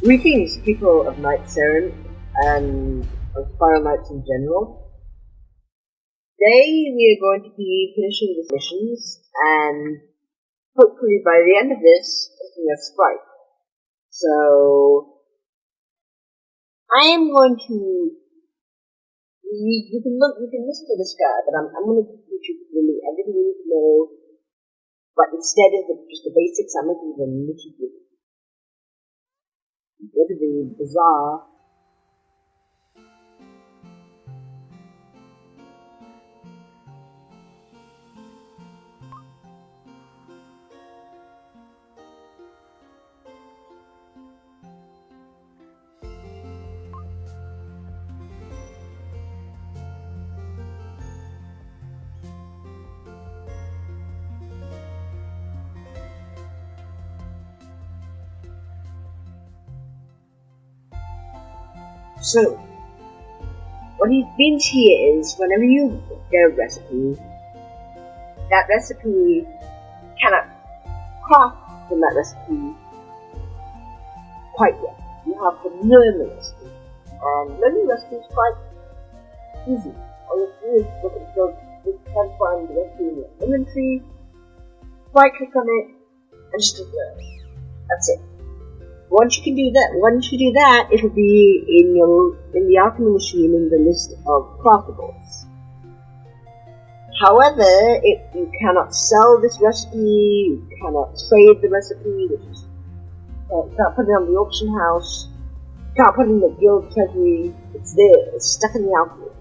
Greetings, people of Knights Errant and of Firemelius in general. Today we are going to be finishing the missions and hopefully by the end of this, taking a Sprite. So, I am going to. You can listen to this guy, but I'm going to teach you really everything you need to know. But instead of just the basics, I'm going to do the nitty-gritty. Go to the bazaar. So, what he means here is, whenever you get a recipe, that recipe cannot craft from that recipe quite yet. You have to learn the recipe, and learning the recipe is quite easy. All you have to do is look at the find the recipe in your inventory, right click on it, and just learn. That's it. Once you do that, it'll be in the alchemy machine in the list of craftables. However, you cannot sell this recipe, you cannot trade the recipe, which is, you can't put it on the auction house, you can't put it in the guild treasury. It's there, it's stuck in the alchemy machine.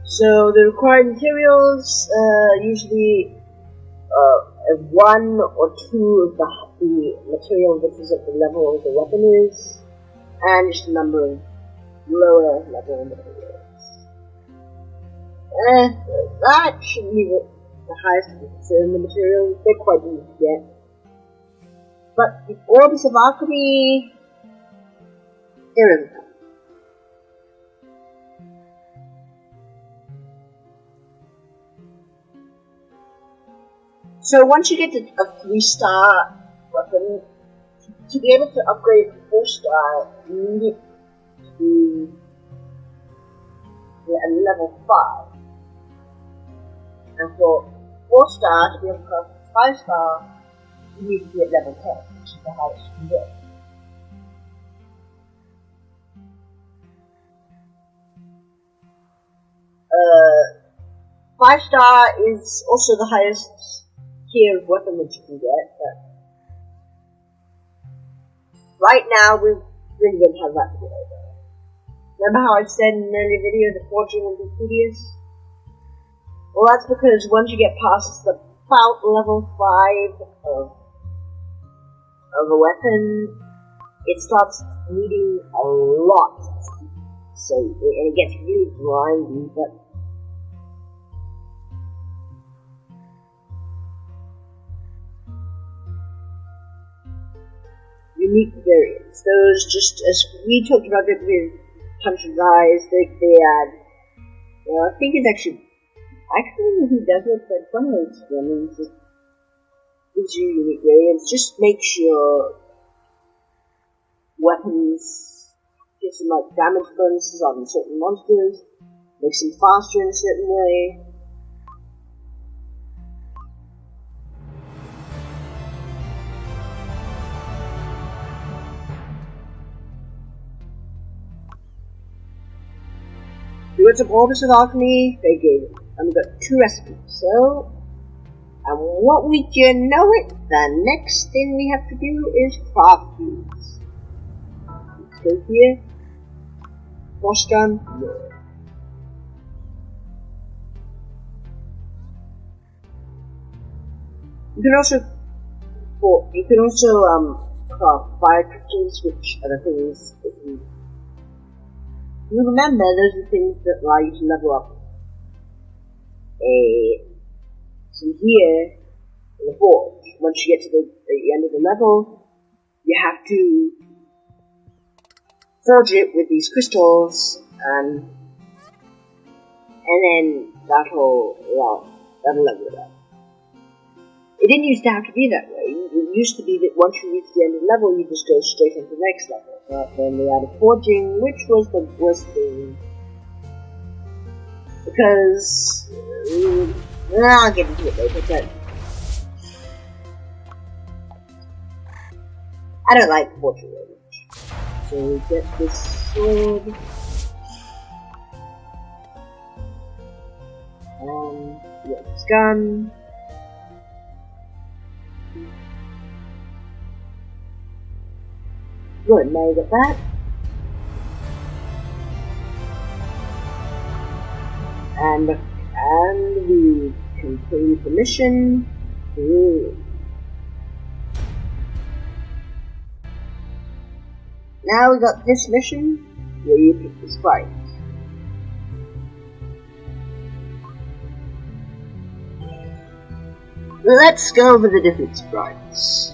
So the required materials usually one or two of the material that is at the level of the weapon is, and just a number of lower level materials. That shouldn't be the highest concern. The materials, they're quite easy to get. But the orbs of alchemy, there isn't. So once you get to a 3-star weapon, to be able to upgrade to 4-star, you need it to be at level 5. And for 4-star, to be able to craft 5-star, you need to be at level 10, which is the highest you can get. Five-star is also the highest tier of weapon that you can get, but right now we really don't have that to get over. Remember how I said in an earlier video the forging will be tedious? Well, that's because once you get past about level 5 of a weapon, it starts needing a lot. So, and it gets really grindy, but unique variants. Those, just as we talked about it with Punch and Rise, they add, I think it's actually, I don't know who does it, but one of those experiments that gives you unique variants, just makes your weapons, gives them like damage bonuses on certain monsters, makes them faster in a certain way. We got some orbs of alchemy, they gave it, and we got 2 recipes, so, and what we do know it, the next thing we have to do is craft these. Let's go here, wash gun, no. You can also craft fire crystals, which are the things that you remember, those are the things that allow you to level up. So here, in the forge. Once you get to the end of the level, you have to forge it with these crystals, and then that'll level it up. It didn't used to have to be that way. It used to be that once you reach the end of the level, you just go straight into the next level. But then they added forging, which was the worst thing. Because I'll get into it later, but I don't like forging very much. So we get this sword. We get this gun. Good, now we get that. And we complete the mission. Ooh. Now we got this mission where you pick the Sprite. Let's go over the different sprites.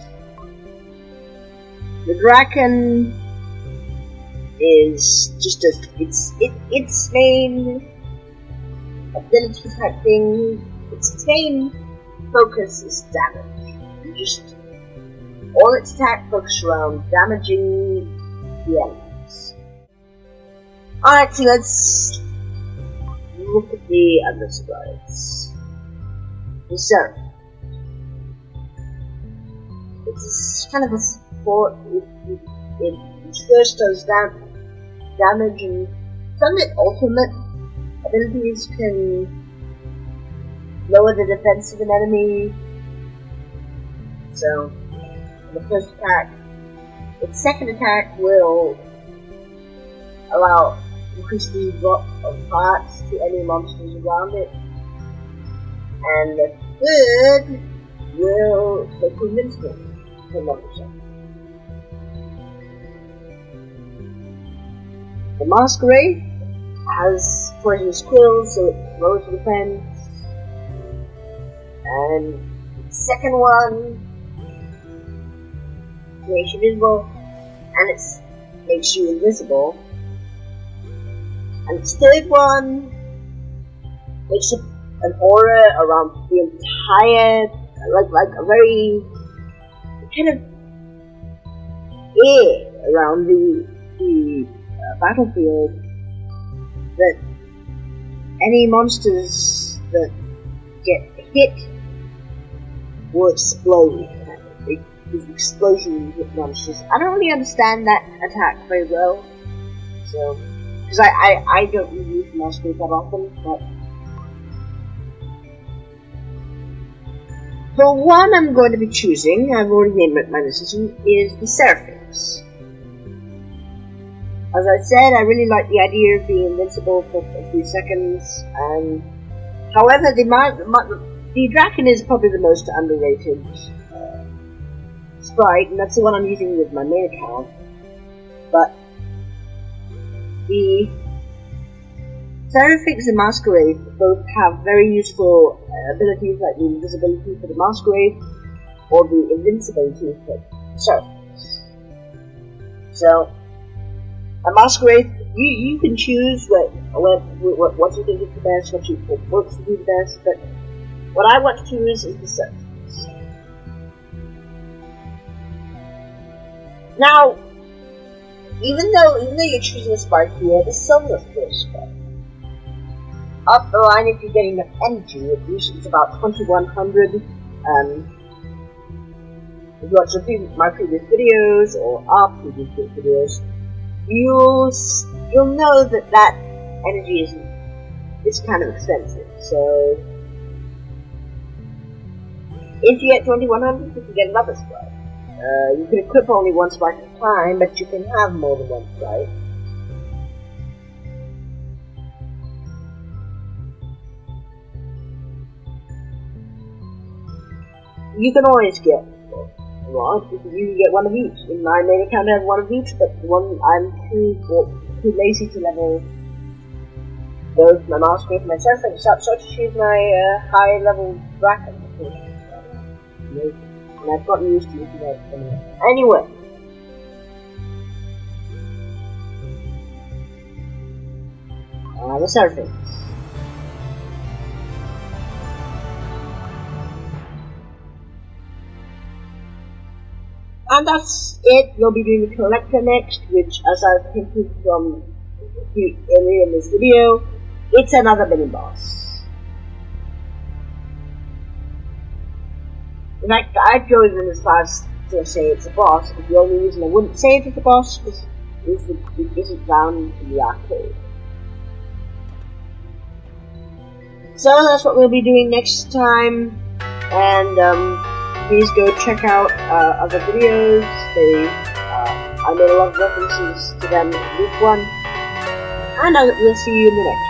The Draken is just its main ability type thing. Its main focus is damage. Just all its attack focuses around damaging the enemies. Alright, so let's look at the other sprites. The Seraph. It's kind of a support. It first does damage, and some of its ultimate abilities can lower the defense of an enemy. So, the first attack, its second attack will allow increase the drop of parts to any monsters around it, and the third will make you invincible for monsters. The Masquerade has poisonous quills, so it lowers the defense. And the second one makes you invisible, and it makes you invisible. And its third one makes an aura around the entire, like a very kind of air around the battlefield, that any monsters that get hit will explode. These explosion hit monsters. I don't really understand that attack very well, so because I don't really use Masquerade that often, but the one I'm going to be choosing, I've already named my decision, is the Seraphix. As I said, I really like the idea of being invincible for a few seconds, and however, the Draken is probably the most underrated sprite, and that's the one I'm using with my main account. But the Seraphix and Masquerade both have very useful abilities, like the invisibility for the Masquerade, or the invincibility for the Seraphix. So, a Masquerade, you can choose what you think is the best, what works for you the best, but what I want to choose is the Seraphix. Now, even though you're choosing a Sprite here, there's still the first Sprite. Up the line, if you're getting enough energy, at least it's about 2100. If you watch my previous videos or our previous videos, you'll know that energy is kind of expensive. So if you get 2100, you can get another Sprite. You can equip only one Sprite at a time, but you can have more than one Sprite. You can always get one. You can get one of each. In my main account I have one of each, but the one I'm too lazy to level both my Masquerade and my Seraphix, so I choose my high level Draken. and I've gotten used to using that anyway. Anyway. The surface. And that's it. We'll be doing the collector next, which, as I've hinted from earlier in this video, it's another mini boss. In fact, I'd go even as far as to say it's a boss, but the only reason I wouldn't say it's a boss is that it isn't found in the arcade. So that's what we'll be doing next time, and please go check out other videos. I made a lot of references to them in this one, and we'll see you in the next one.